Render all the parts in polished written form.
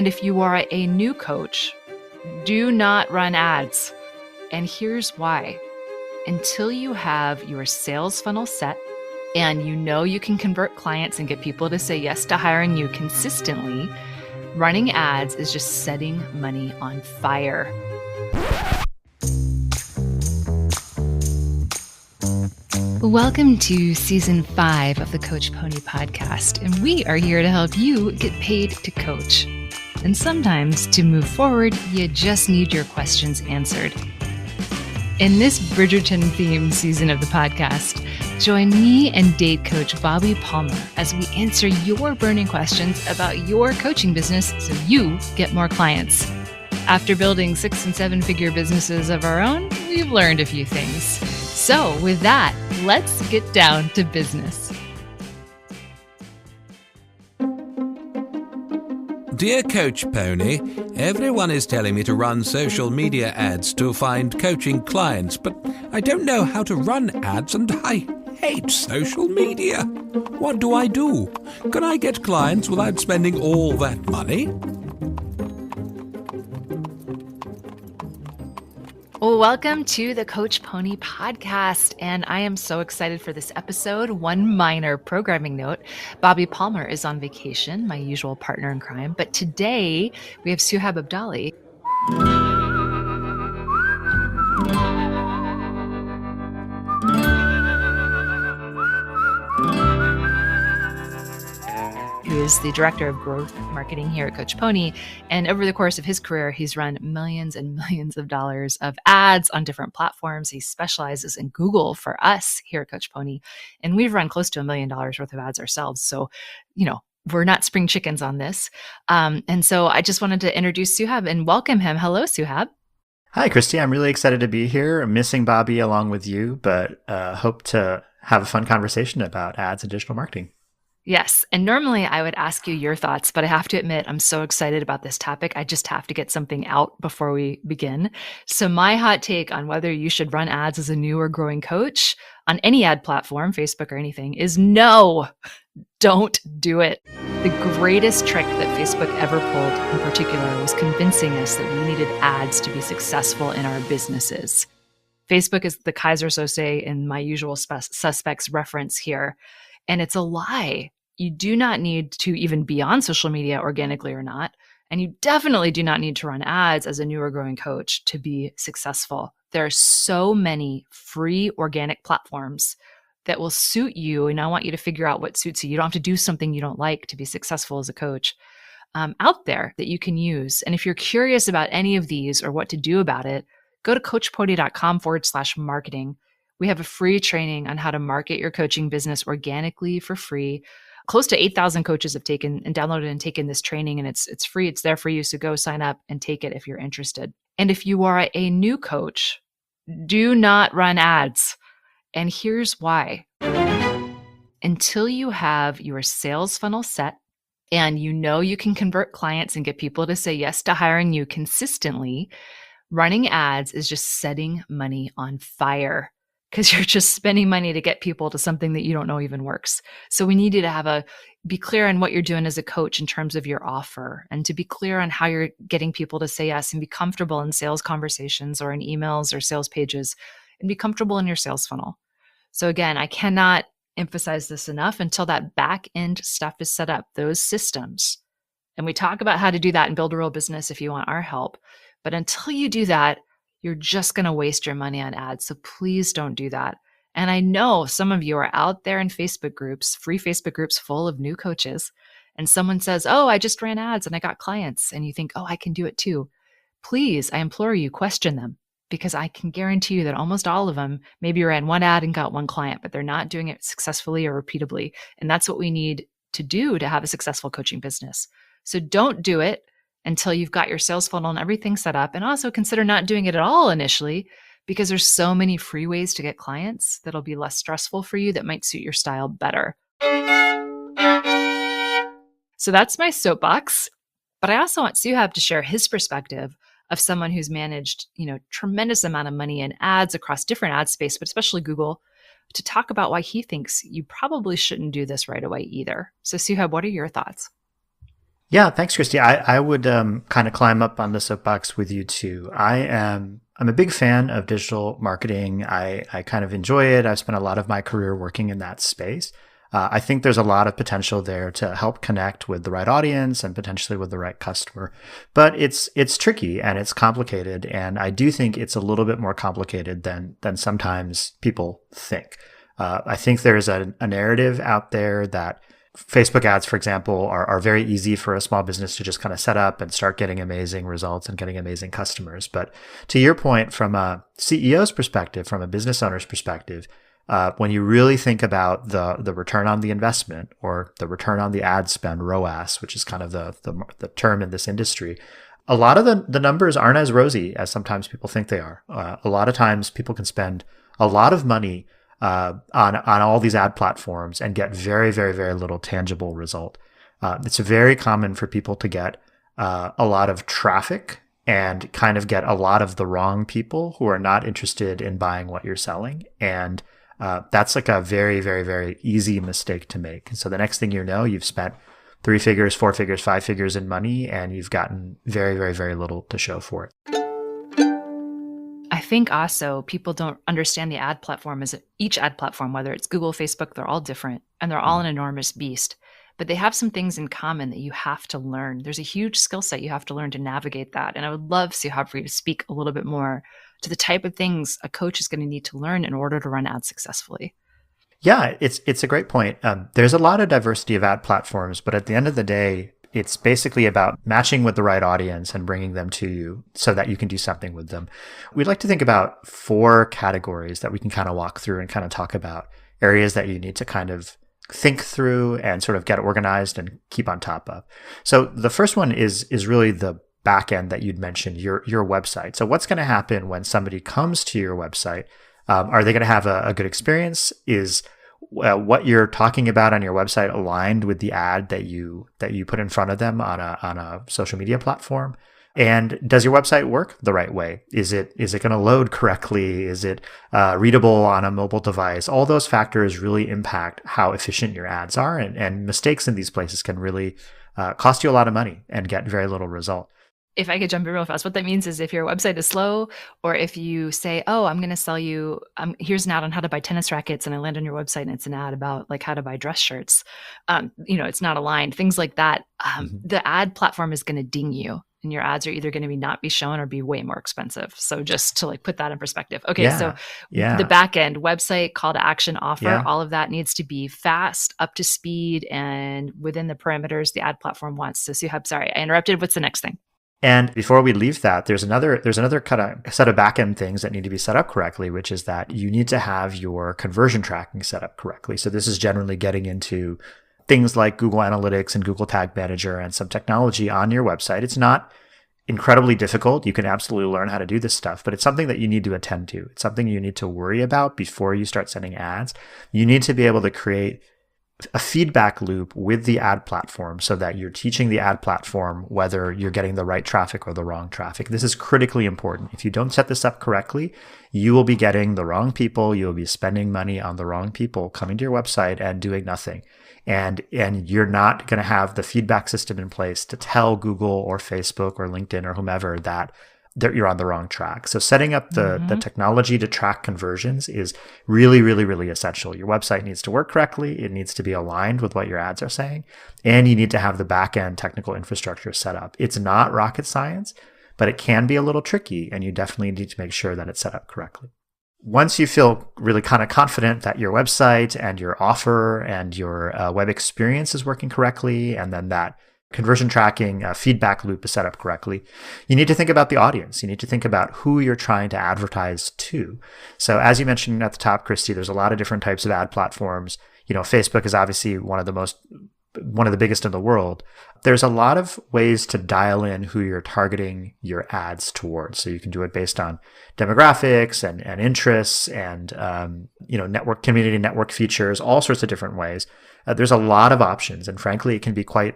And if you are a new coach, do not run ads. And here's why. Until you have your sales funnel set and you know you can convert clients and get people to say yes to hiring you consistently, running ads is just setting money on fire. Welcome to Season 5 of the Coach Pony podcast, and we are here to help you get paid to coach. And sometimes, to move forward, you just need your questions answered. In this Bridgerton-themed season of the podcast, join me and date coach Bobby Palmer as we answer your burning questions about your coaching business so you get more clients. After building 6- and 7-figure businesses of our own, we've learned a few things. So with that, let's get down to business. Dear Coach Pony, everyone is telling me to run social media ads to find coaching clients, but I don't know how to run ads and I hate social media. What do I do? Can I get clients without spending all that money? Welcome to the Coach Pony podcast, and I am so excited for this episode. One minor programming note, Bobby Palmer is on vacation, my usual partner in crime, but today we have Suhaib Abdali. Who is the director of growth marketing here at Coach Pony. And over the course of his career, he's run millions and millions of dollars of ads on different platforms. He specializes in Google for us here at Coach Pony. And we've run close to $1 million worth of ads ourselves. So, we're not spring chickens on this. And so I just wanted to introduce Suhaib and welcome him. Hello, Suhaib. Hi, Christy. I'm really excited to be here. I'm missing Bobby along with you, but hope to have a fun conversation about ads and digital marketing. Yes. And normally I would ask you your thoughts, but I have to admit, I'm so excited about this topic. I just have to get something out before we begin. So my hot take on whether you should run ads as a new or growing coach on any ad platform, Facebook or anything, is no, don't do it. The greatest trick that Facebook ever pulled in particular was convincing us that we needed ads to be successful in our businesses. Facebook is the Kaiser Sose in my usual suspects reference here. And it's a lie. You do not need to even be on social media organically or not. And you definitely do not need to run ads as a new or growing coach to be successful. There are so many free organic platforms that will suit you. And I want you to figure out what suits you. You don't have to do something you don't like to be successful as a coach out there that you can use. And if you're curious about any of these or what to do about it, go to coachpony.com/marketing. We have a free training on how to market your coaching business organically for free. Close to 8,000 coaches have taken and downloaded and taken this training, and it's free. It's there for you. So go sign up and take it if you're interested. And if you are a new coach, do not run ads. And here's why. Until you have your sales funnel set and you know you can convert clients and get people to say yes to hiring you consistently, running ads is just setting money on fire. Because you're just spending money to get people to something that you don't know even works. So we need you to be clear on what you're doing as a coach in terms of your offer, and to be clear on how you're getting people to say yes, and be comfortable in sales conversations or in emails or sales pages, and be comfortable in your sales funnel. So again, I cannot emphasize this enough until that back end stuff is set up, those systems. And we talk about how to do that and build a real business if you want our help. But until you do that, you're just going to waste your money on ads. So please don't do that. And I know some of you are out there in Facebook groups, free Facebook groups full of new coaches, and someone says, oh, I just ran ads and I got clients. And you think, oh, I can do it too. Please, I implore you, question them, because I can guarantee you that almost all of them maybe ran one ad and got one client, but they're not doing it successfully or repeatably. And that's what we need to do to have a successful coaching business. So don't do it until you've got your sales funnel and everything set up. And also consider not doing it at all initially, because there's so many free ways to get clients that'll be less stressful for you that might suit your style better. So that's my soapbox. But I also want Suhaib to share his perspective of someone who's managed, tremendous amount of money in ads across different ad space, but especially Google, to talk about why he thinks you probably shouldn't do this right away either. So Suhaib, what are your thoughts? Yeah, thanks, Christy. I would kind of climb up on the soapbox with you too. I'm a big fan of digital marketing. I kind of enjoy it. I've spent a lot of my career working in that space. I think there's a lot of potential there to help connect with the right audience and potentially with the right customer. But it's tricky and it's complicated, and I do think it's a little bit more complicated than sometimes people think. I think there's a narrative out there that Facebook ads, for example, are very easy for a small business to just kind of set up and start getting amazing results and getting amazing customers. But to your point, from a CEO's perspective, from a business owner's perspective, when you really think about the return on the investment or the return on the ad spend, ROAS, which is kind of the term in this industry, a lot of the numbers aren't as rosy as sometimes people think they are. A lot of times people can spend a lot of money on all these ad platforms and get very, very, very little tangible result. It's very common for people to get a lot of traffic and kind of get a lot of the wrong people who are not interested in buying what you're selling. And that's like a very, very, very easy mistake to make. And so the next thing you know, you've spent 3 figures, 4 figures, 5 figures in money, and you've gotten very, very, very little to show for it. I think also people don't understand the ad platform as each ad platform, whether it's Google, Facebook, they're all different and they're all an enormous beast, but they have some things in common that you have to learn. There's a huge skill set you have to learn to navigate that. And I would love, Suhaib, for you to speak a little bit more to the type of things a coach is going to need to learn in order to run ads successfully. Yeah, it's a great point. There's a lot of diversity of ad platforms, but at the end of the day, it's basically about matching with the right audience and bringing them to you so that you can do something with them. We'd like to think about 4 categories that we can kind of walk through and kind of talk about areas that you need to kind of think through and sort of get organized and keep on top of. So the first one is really the back end that you'd mentioned, your website. So what's going to happen when somebody comes to your website? Are they going to have a good experience? Is what you're talking about on your website aligned with the ad that you put in front of them on a social media platform? And does your website work the right way? Is it going to load correctly? Is it readable on a mobile device? All those factors really impact how efficient your ads are, and mistakes in these places can really cost you a lot of money and get very little result. If I could jump in real fast, what that means is if your website is slow, or if you say, oh, I'm going to sell you, here's an ad on how to buy tennis rackets, and I land on your website and it's an ad about like how to buy dress shirts, it's not aligned, things like that. The ad platform is going to ding you, and your ads are either going to not be shown or be way more expensive. So just to like put that in perspective. Okay. The back end website, call to action, offer, all of that needs to be fast, up to speed, and within the parameters the ad platform wants. So Suhaib, sorry, I interrupted. What's the next thing? And before we leave that, there's another kind of set of backend things that need to be set up correctly, which is that you need to have your conversion tracking set up correctly. So this is generally getting into things like Google Analytics and Google Tag Manager and some technology on your website. It's not incredibly difficult. You can absolutely learn how to do this stuff, but it's something that you need to attend to. It's something you need to worry about before you start sending ads. You need to be able to create a feedback loop with the ad platform so that you're teaching the ad platform whether you're getting the right traffic or the wrong traffic. This is critically important. If you don't set this up correctly, you will be getting the wrong people. You will be spending money on the wrong people coming to your website and doing nothing. And you're not going to have the feedback system in place to tell Google or Facebook or LinkedIn or whomever that you're on the wrong track. So setting up the technology to track conversions is really, really, really essential. Your website needs to work correctly. It needs to be aligned with what your ads are saying. And you need to have the back-end technical infrastructure set up. It's not rocket science, but it can be a little tricky, and you definitely need to make sure that it's set up correctly. Once you feel really kind of confident that your website and your offer and your web experience is working correctly, and then that conversion tracking feedback loop is set up correctly, you need to think about the audience. You need to think about who you're trying to advertise to. So as you mentioned at the top, Christy, there's a lot of different types of ad platforms. Facebook is obviously one of the biggest in the world. There's a lot of ways to dial in who you're targeting your ads towards. So you can do it based on demographics and interests and community network features, all sorts of different ways. There's a lot of options, and frankly, it can be quite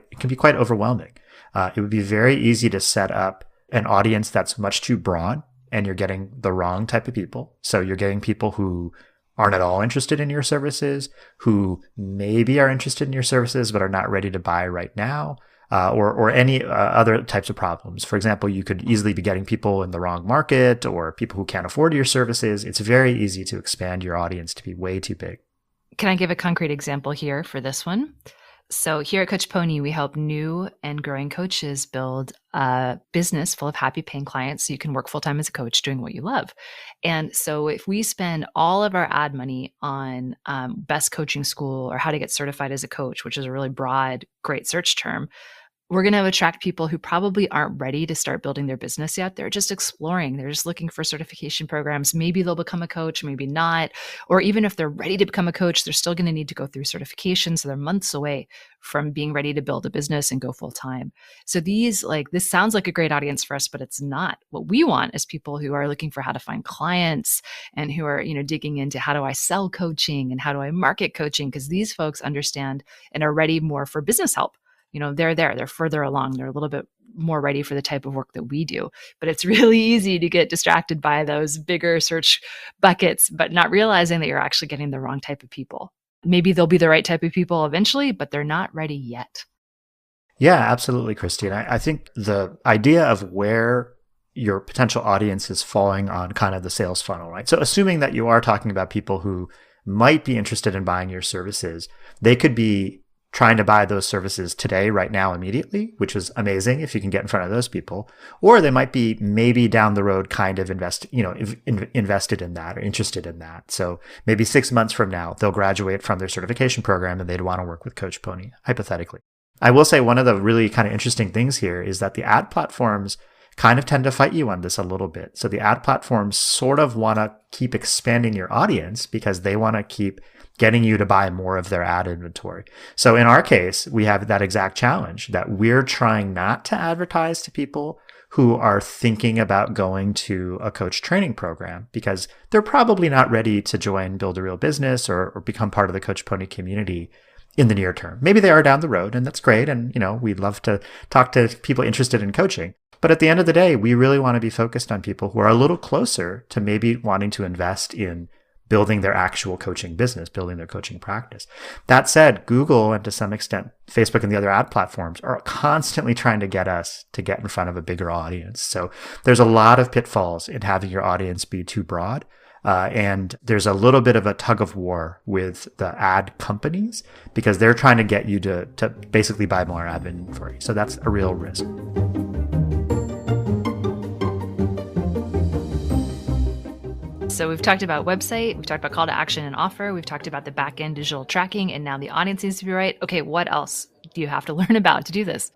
overwhelming. It would be very easy to set up an audience that's much too broad, and you're getting the wrong type of people. So you're getting people who aren't at all interested in your services, who maybe are interested in your services but are not ready to buy right now. or any other types of problems. For example, you could easily be getting people in the wrong market or people who can't afford your services. It's very easy to expand your audience to be way too big. Can I give a concrete example here for this one? So here at Coach Pony, we help new and growing coaches build a business full of happy paying clients so you can work full-time as a coach doing what you love. And so if we spend all of our ad money on best coaching school or how to get certified as a coach, which is a really broad, great search term, we're going to attract people who probably aren't ready to start building their business yet. They're just exploring. They're just looking for certification programs. Maybe they'll become a coach, maybe not. Or even if they're ready to become a coach, they're still going to need to go through certification. So they're months away from being ready to build a business and go full time. So this sounds like a great audience for us, but it's not. What we want is people who are looking for how to find clients and who are, digging into how do I sell coaching and how do I market coaching? Because these folks understand and are ready more for business help. They're further along. They're a little bit more ready for the type of work that we do. But it's really easy to get distracted by those bigger search buckets, but not realizing that you're actually getting the wrong type of people. Maybe they'll be the right type of people eventually, but they're not ready yet. Yeah, absolutely, Christy. And I think the idea of where your potential audience is falling on kind of the sales funnel, right? So assuming that you are talking about people who might be interested in buying your services, they could be trying to buy those services today, right now, immediately, which is amazing if you can get in front of those people. Or they might be maybe down the road kind of invested in that or interested in that. So maybe 6 months from now, they'll graduate from their certification program and they'd want to work with Coach Pony, hypothetically. I will say one of the really kind of interesting things here is that the ad platforms kind of tend to fight you on this a little bit. So the ad platforms sort of want to keep expanding your audience because they want to keep getting you to buy more of their ad inventory. So in our case, we have that exact challenge that we're trying not to advertise to people who are thinking about going to a coach training program because they're probably not ready to join Build a Real Business or become part of the Coach Pony community in the near term. Maybe they are down the road, and that's great. And, we'd love to talk to people interested in coaching. But at the end of the day, we really want to be focused on people who are a little closer to maybe wanting to invest in building their actual coaching business, building their coaching practice. That said, Google and to some extent, Facebook and the other ad platforms are constantly trying to get us to get in front of a bigger audience. So there's a lot of pitfalls in having your audience be too broad. And there's a little bit of a tug of war with the ad companies because they're trying to get you to basically buy more ad inventory. So that's a real risk. So we've talked about website, we've talked about call to action and offer, we've talked about the back-end digital tracking, and now the audience needs to be right. Okay, what else do you have to learn about to do this?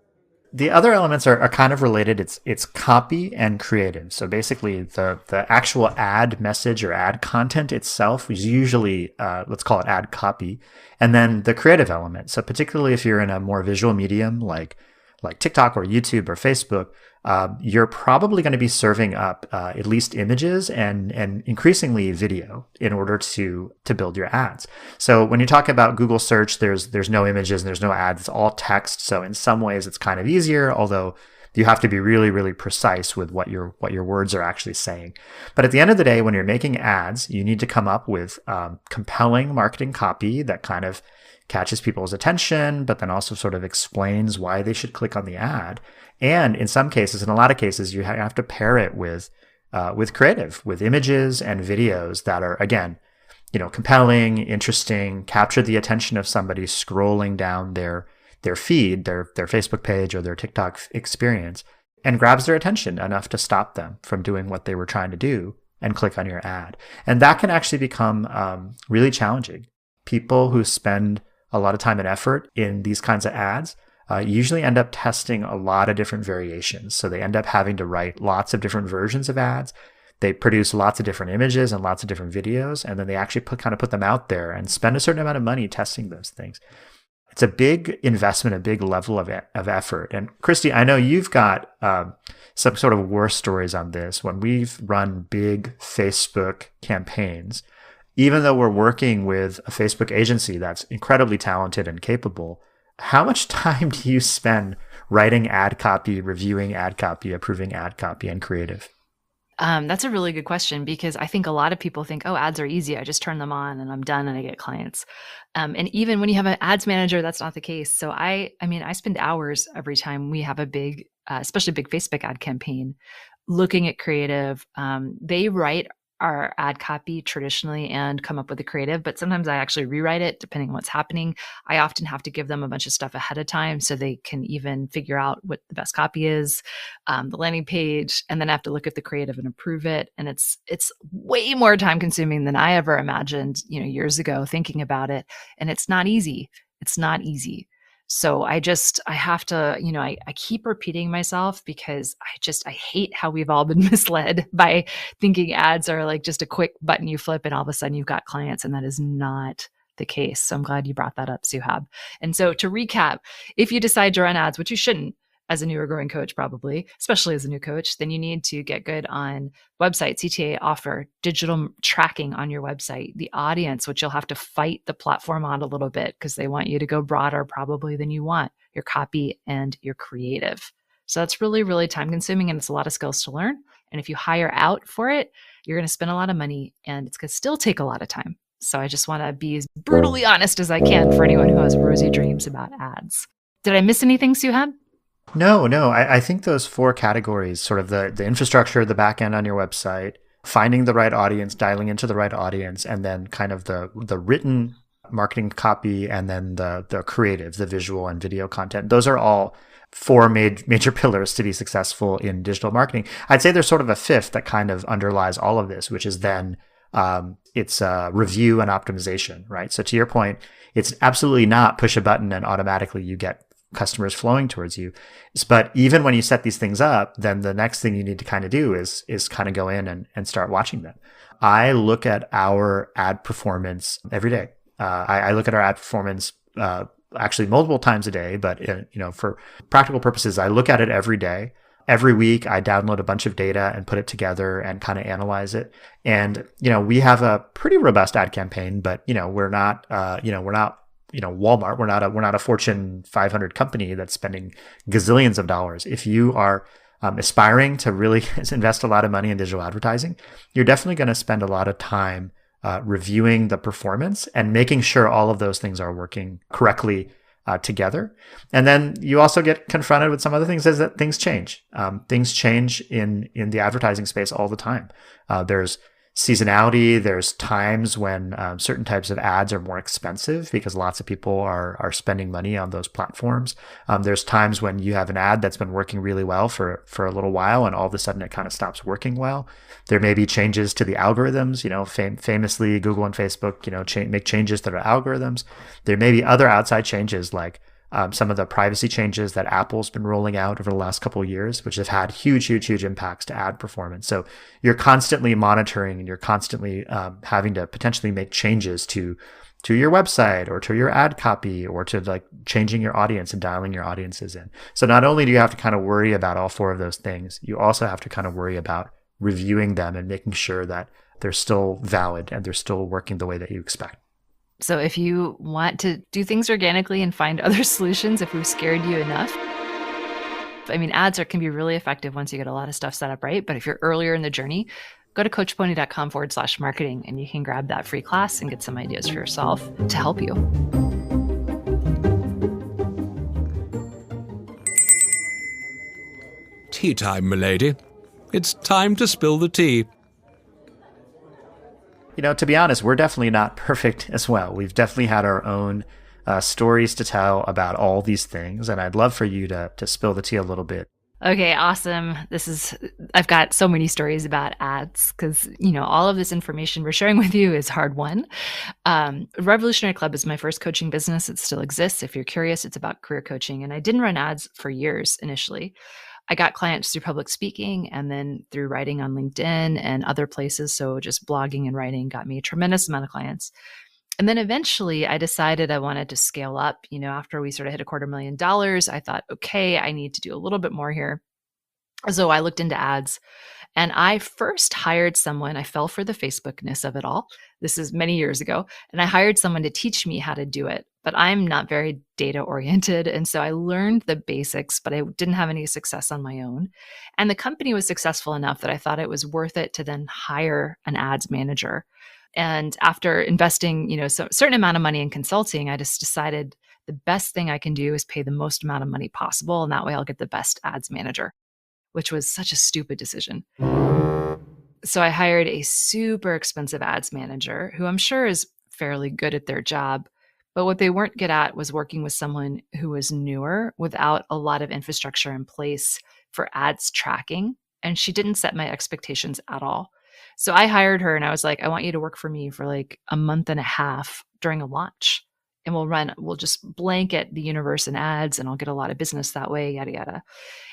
The other elements are kind of related. It's copy and creative. So basically the actual ad message or ad content itself is usually, let's call it ad copy. And then the creative element. So particularly if you're in a more visual medium like TikTok or YouTube or Facebook, you're probably going to be serving up at least images and increasingly video in order to build your ads. So when you talk about Google search, there's no images and there's no ads. It's all text. So in some ways it's kind of easier, although you have to be really, really precise with what your words are actually saying. But at the end of the day, when you're making ads, you need to come up with compelling marketing copy that kind of catches people's attention, but then also sort of explains why they should click on the ad. And in some cases, in a lot of cases, you have to pair it with creative, with images and videos that are, again, compelling, interesting, capture the attention of somebody scrolling down their feed, their Facebook page or their TikTok experience, and grabs their attention enough to stop them from doing what they were trying to do and click on your ad. And that can actually become really challenging. People who spend a lot of time and effort in these kinds of ads usually end up testing a lot of different variations. So they end up having to write lots of different versions of ads. They produce lots of different images and lots of different videos, and then they actually put them out there and spend a certain amount of money testing those things. It's a big investment, a big level of effort. And Christy, I know you've got some sort of war stories on this. When we've run big Facebook campaigns, even though we're working with a Facebook agency that's incredibly talented and capable, how much time do you spend writing ad copy, reviewing ad copy, approving ad copy, and creative? That's a really good question because I think a lot of people think, oh, ads are easy. I just turn them on and I'm done and I get clients. And even when you have an ads manager, that's not the case. So I mean, I spend hours every time we have a big, especially big Facebook ad campaign, looking at creative. They write our ad copy traditionally and come up with a creative, but sometimes I actually rewrite it depending on what's happening. I often have to give them a bunch of stuff ahead of time so they can even figure out what the best copy is, the landing page, and then I have to look at the creative and approve it. And it's way more time consuming than I ever imagined, years ago thinking about it. And it's not easy. It's not easy. So I have to, I keep repeating myself because I hate how we've all been misled by thinking ads are like just a quick button you flip and all of a sudden you've got clients. And that is not the case. So I'm glad you brought that up, Suhaib. And so to recap, if you decide to run ads, which you shouldn't as a newer growing coach, probably, especially as a new coach, then you need to get good on website, CTA offer, digital tracking on your website, the audience, which you'll have to fight the platform on a little bit because they want you to go broader probably than you want, your copy and your creative. So that's really, really time consuming and it's a lot of skills to learn. And if you hire out for it, you're going to spend a lot of money and it's going to still take a lot of time. So I just want to be as brutally honest as I can for anyone who has rosy dreams about ads. Did I miss anything, Suhaib? No. I think those 4 categories, sort of the infrastructure, the back end on your website, finding the right audience, dialing into the right audience, and then kind of the written marketing copy, and then the creative, the visual and video content. Those are all 4 major pillars to be successful in digital marketing. I'd say there's sort of a 5th that kind of underlies all of this, which is then it's review and optimization, right? So to your point, it's absolutely not push a button and automatically you get customers flowing towards you. But even when you set these things up, then the next thing you need to kind of do is kind of go in and start watching them. I look at our ad performance every day. I look at our ad performance actually multiple times a day, but for practical purposes, I look at it every day. Every week, I download a bunch of data and put it together and kind of analyze it. And we have a pretty robust ad campaign, but we're not Walmart. We're not a Fortune 500 company that's spending gazillions of dollars. If you are aspiring to really invest a lot of money in digital advertising, you're definitely going to spend a lot of time reviewing the performance and making sure all of those things are working correctly together. And then you also get confronted with some other things, is that things change. Things change in the advertising space all the time. There's seasonality. There's times when certain types of ads are more expensive because lots of people are spending money on those platforms. There's times when you have an ad that's been working really well for a little while and all of a sudden it kind of stops working well. There may be changes to the algorithms. Famously, Google and Facebook, make changes to their algorithms. There may be other outside changes like some of the privacy changes that Apple's been rolling out over the last couple of years, which have had huge impacts to ad performance. So you're constantly monitoring and you're constantly having to potentially make changes to your website or to your ad copy or to like changing your audience and dialing your audiences in. So not only do you have to kind of worry about all 4 of those things, you also have to kind of worry about reviewing them and making sure that they're still valid and they're still working the way that you expect. So if you want to do things organically and find other solutions, if we've scared you enough, I mean, ads can be really effective once you get a lot of stuff set up right. But if you're earlier in the journey, go to coachpony.com/marketing and you can grab that free class and get some ideas for yourself to help you. Tea time, milady. It's time to spill the tea. To be honest, we're definitely not perfect as well. We've definitely had our own stories to tell about all these things, and I'd love for you to spill the tea a little bit. Okay, awesome. I've got so many stories about ads because, all of this information we're sharing with you is hard won. Revolutionary Club is my first coaching business. It still exists. If you're curious, it's about career coaching. And I didn't run ads for years initially. I got clients through public speaking and then through writing on LinkedIn and other places. So just blogging and writing got me a tremendous amount of clients. And then eventually I decided I wanted to scale up. After we sort of hit $250,000, I thought, okay, I need to do a little bit more here. So I looked into ads And I first hired someone, I fell for the Facebookness of it all. This is many years ago. And I hired someone to teach me how to do it. But I'm not very data oriented. And so I learned the basics, but I didn't have any success on my own. And the company was successful enough that I thought it was worth it to then hire an ads manager. And after investing, so a certain amount of money in consulting, I just decided the best thing I can do is pay the most amount of money possible. And that way I'll get the best ads manager, which was such a stupid decision. So I hired a super expensive ads manager who I'm sure is fairly good at their job. But what they weren't good at was working with someone who was newer without a lot of infrastructure in place for ads tracking. And she didn't set my expectations at all. So I hired her and I was like, I want you to work for me for like a month and a half during a launch. And we'll just blanket the universe in ads and I'll get a lot of business that way, yada, yada.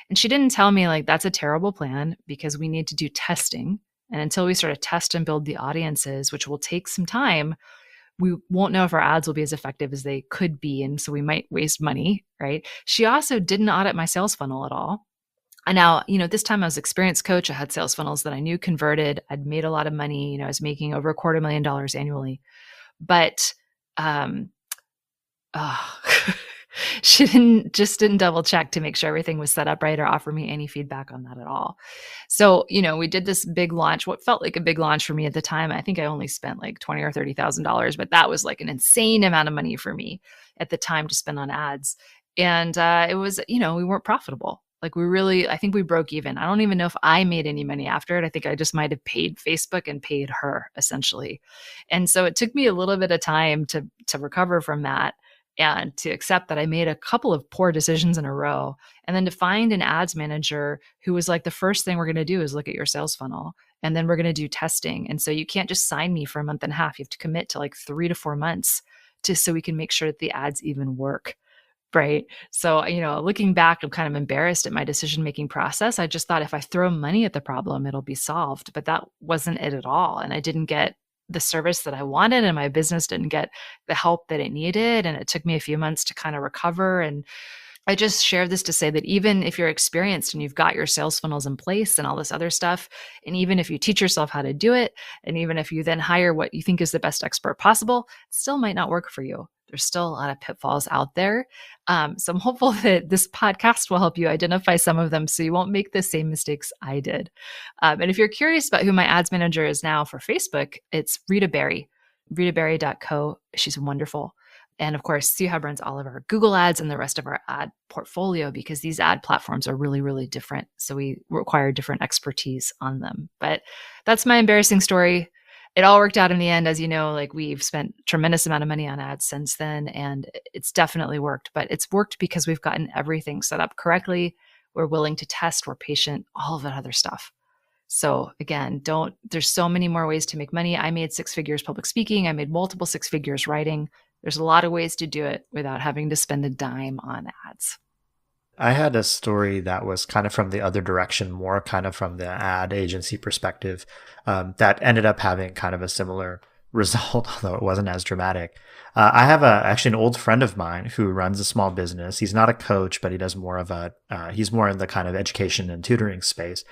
And she didn't tell me like, that's a terrible plan because we need to do testing. And until we sort of test and build the audiences, which will take some time, we won't know if our ads will be as effective as they could be. And so we might waste money, right? She also didn't audit my sales funnel at all. And now, this time I was experienced coach. I had sales funnels that I knew converted. I'd made a lot of money. I was making over $250,000 annually. But she didn't double check to make sure everything was set up right or offer me any feedback on that at all. So, we did this big launch, what felt like a big launch for me at the time. I think I only spent like $20,000 or $30,000, but that was like an insane amount of money for me at the time to spend on ads. And it was, we weren't profitable. Like I think we broke even. I don't even know if I made any money after it. I think I just might have paid Facebook and paid her essentially. And so it took me a little bit of time to recover from that and to accept that I made a couple of poor decisions in a row. And then to find an ads manager who was like, the first thing we're going to do is look at your sales funnel. And then we're going to do testing. And so you can't just sign me for a month and a half. You have to commit to like 3 to 4 months so we can make sure that the ads even work. Right. So, looking back, I'm kind of embarrassed at my decision-making process. I just thought if I throw money at the problem, it'll be solved. But that wasn't it at all. And I didn't get the service that I wanted and my business didn't get the help that it needed. And it took me a few months to kind of recover. And I just share this to say that even if you're experienced and you've got your sales funnels in place and all this other stuff, and even if you teach yourself how to do it, and even if you then hire what you think is the best expert possible, it still might not work for you. There's still a lot of pitfalls out there. So I'm hopeful that this podcast will help you identify some of them so you won't make the same mistakes I did. And if you're curious about who my ads manager is now for Facebook, it's Rita Berry, ritaberry.co. She's wonderful. And of course, Suhaib runs all of our Google ads and the rest of our ad portfolio because these ad platforms are really, really different. So we require different expertise on them. But that's my embarrassing story. It all worked out in the end. As you know, like we've spent tremendous amount of money on ads since then, and it's definitely worked. But it's worked because we've gotten everything set up correctly. We're willing to test, we're patient, all of that other stuff. So again, there's so many more ways to make money. I made 6 figures public speaking. I made multiple 6 figures writing. There's a lot of ways to do it without having to spend a dime on ads. I had a story that was kind of from the other direction, more kind of from the ad agency perspective, that ended up having kind of a similar result, although it wasn't as dramatic. I have actually an old friend of mine who runs a small business. He's not a coach, but he does more of he's more in the kind of education and tutoring space.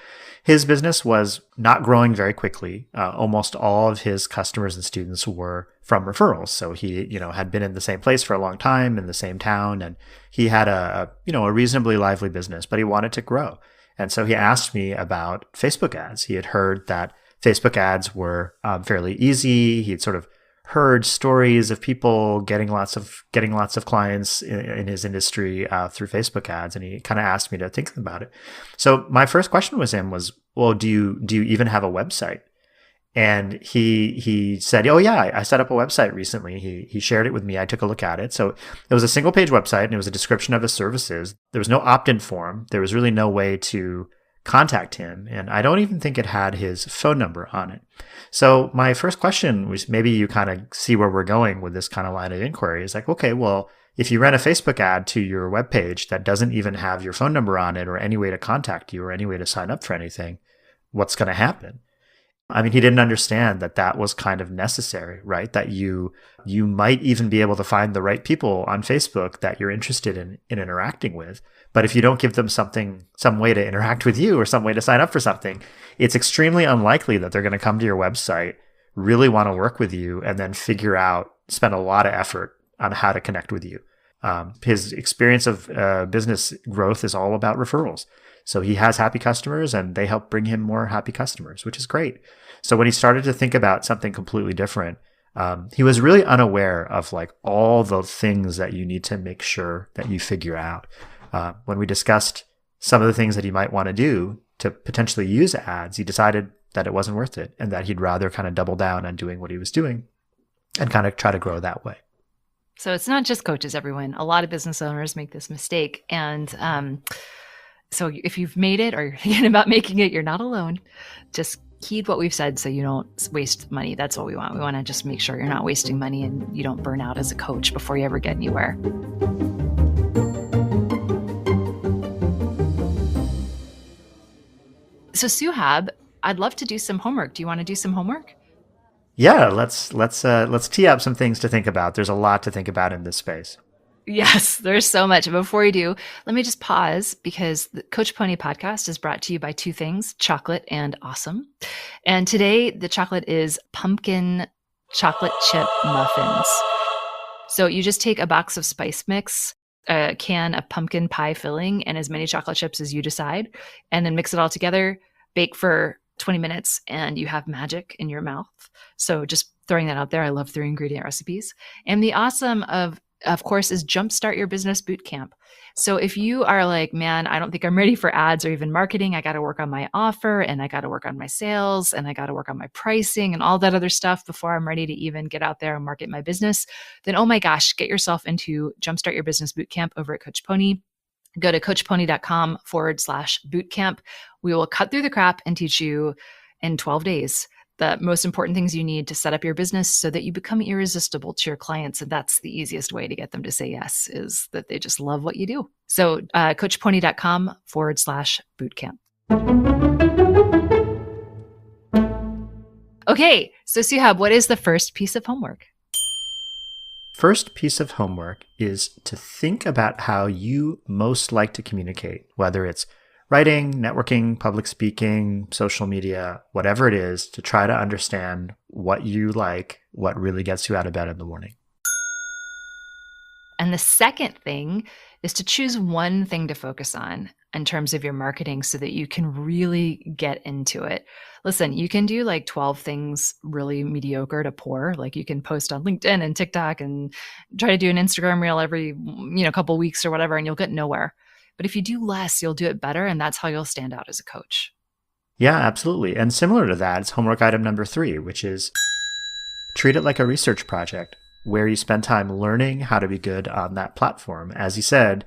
His business was not growing very quickly. Almost all of his customers and students were from referrals. So he, had been in the same place for a long time in the same town, and he had a reasonably lively business, but he wanted to grow. And so he asked me about Facebook ads. He had heard that Facebook ads were fairly easy. He had sort of heard stories of people getting lots of clients in his industry through Facebook ads, and he kind of asked me to think about it. So my first question was, well, do you even have a website? And he said, oh yeah, I set up a website recently. He shared it with me. I took a look at it. So it was a single page website and it was a description of his services. There was no opt-in form. There was really no way to contact him. And I don't even think it had his phone number on it. So my first question was, maybe you kind of see where we're going with this kind of line of inquiry, is like, okay, well, if you ran a Facebook ad to your webpage that doesn't even have your phone number on it or any way to contact you or any way to sign up for anything, what's going to happen? I mean, he didn't understand that that was kind of necessary, right? That you might even be able to find the right people on Facebook that you're interested in interacting with. But if you don't give them some way to interact with you or some way to sign up for something, it's extremely unlikely that they're going to come to your website, really want to work with you, and then spend a lot of effort on how to connect with you. His experience of business growth is all about referrals. So he has happy customers and they help bring him more happy customers, which is great. So when he started to think about something completely different, he was really unaware of like all the things that you need to make sure that you figure out. When we discussed some of the things that he might want to do to potentially use ads, he decided that it wasn't worth it and that he'd rather kind of double down on doing what he was doing and kind of try to grow that way. So it's not just coaches, everyone. A lot of business owners make this mistake. And so if you've made it or you're thinking about making it, you're not alone. Just heed what we've said so you don't waste money. That's what we want. We want to just make sure you're not wasting money and you don't burn out as a coach before you ever get anywhere. So Suhaib, I'd love to do some homework. Do you want to do some homework? Yeah, let's tee up some things to think about. There's a lot to think about in this space. Yes, there's so much. Before we do, let me just pause because the Coach Pony podcast is brought to you by two things, chocolate and awesome. And today the chocolate is pumpkin chocolate chip muffins. So you just take a box of spice mix, a can of pumpkin pie filling, and as many chocolate chips as you decide, and then mix it all together, bake for 20 minutes, and you have magic in your mouth. So just throwing that out there. I love 3 ingredient recipes. And the awesome of course, is Jumpstart Your Business Bootcamp. So if you are like, man, I don't think I'm ready for ads or even marketing. I got to work on my offer and I got to work on my sales and I got to work on my pricing and all that other stuff before I'm ready to even get out there and market my business, then oh my gosh, get yourself into Jumpstart Your Business Bootcamp over at Coach Pony. Go to coachpony.com/bootcamp. We will cut through the crap and teach you in 12 days the most important things you need to set up your business so that you become irresistible to your clients. And that's the easiest way to get them to say yes, is that they just love what you do. So coachpony.com/bootcamp. Okay, so Suhaib, what is the first piece of homework? First piece of homework is to think about how you most like to communicate, whether it's writing, networking, public speaking, social media, whatever it is, to try to understand what you like, what really gets you out of bed in the morning. And the second thing is to choose one thing to focus on in terms of your marketing so that you can really get into it. Listen, you can do like 12 things really mediocre to poor. Like you can post on LinkedIn and TikTok and try to do an Instagram reel every, couple weeks or whatever, and you'll get nowhere. But if you do less, you'll do it better. And that's how you'll stand out as a coach. Yeah, absolutely. And similar to that, it's homework item number 3, which is treat it like a research project where you spend time learning how to be good on that platform. As you said,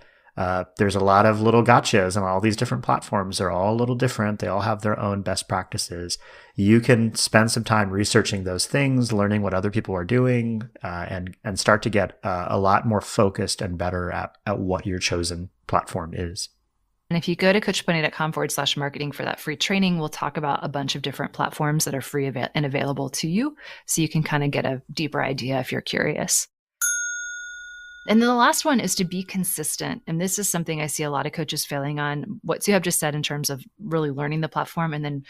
there's a lot of little gotchas on all these different platforms. They're all a little different. They all have their own best practices. You can spend some time researching those things, learning what other people are doing, and start to get a lot more focused and better at what your chosen platform is. And if you go to coachpony.com/marketing for that free training, we'll talk about a bunch of different platforms that are free and available to you. So you can kind of get a deeper idea if you're curious. And then the last one is to be consistent. And this is something I see a lot of coaches failing on. What Suhaib just said in terms of really learning the platform and then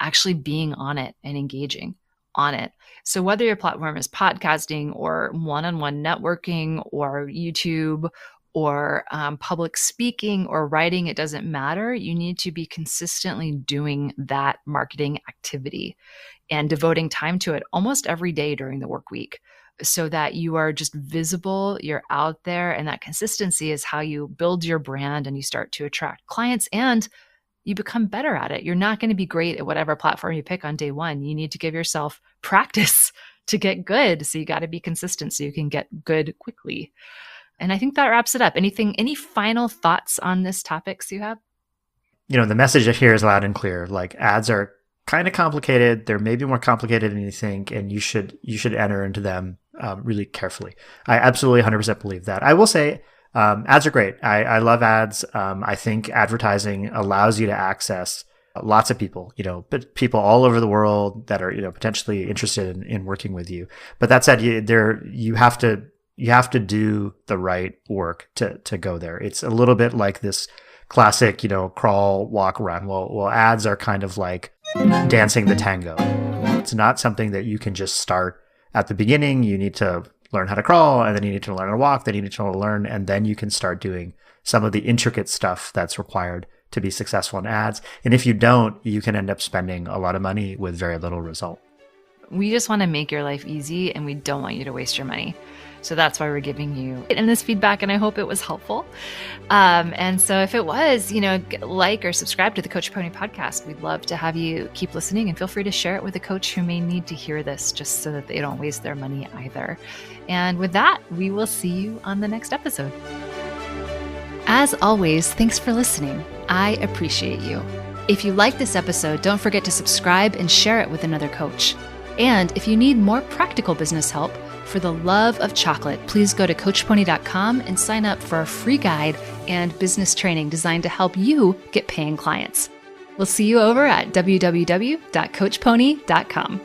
actually being on it and engaging on it. So whether your platform is podcasting or one-on-one networking or YouTube or public speaking or writing, it doesn't matter. You need to be consistently doing that marketing activity and devoting time to it almost every day during the work week so that you are just visible, you're out there, and that consistency is how you build your brand and you start to attract clients and you become better at it. You're not going to be great at whatever platform you pick on day one. You need to give yourself practice to get good. So you got to be consistent so you can get good quickly. And I think that wraps it up. Any final thoughts on this topic, Suhaib? The message here is loud and clear. Like ads are kind of complicated. They're maybe more complicated than you think, and you should enter into them really carefully. I absolutely 100% believe that. I will say ads are great. I love ads. I think advertising allows you to access lots of people, but people all over the world that are, potentially interested in working with you. But that said, you have to do the right work to go there. It's a little bit like this classic, crawl, walk, run. Well, ads are kind of like dancing the tango. It's not something that you can just start at the beginning. You need to learn how to crawl, and then you need to learn how to walk, then you need to learn, and then you can start doing some of the intricate stuff that's required to be successful in ads. And if you don't, you can end up spending a lot of money with very little result. We just want to make your life easy, and we don't want you to waste your money. So that's why we're giving you this feedback, and I hope it was helpful. And so if it was, like or subscribe to the Coach Pony podcast. We'd love to have you keep listening, and feel free to share it with a coach who may need to hear this, just so that they don't waste their money either. And with that, we will see you on the next episode. As always, thanks for listening. I appreciate you. If you like this episode, don't forget to subscribe and share it with another coach. And if you need more practical business help, for the love of chocolate, please go to coachpony.com and sign up for a free guide and business training designed to help you get paying clients. We'll see you over at www.coachpony.com.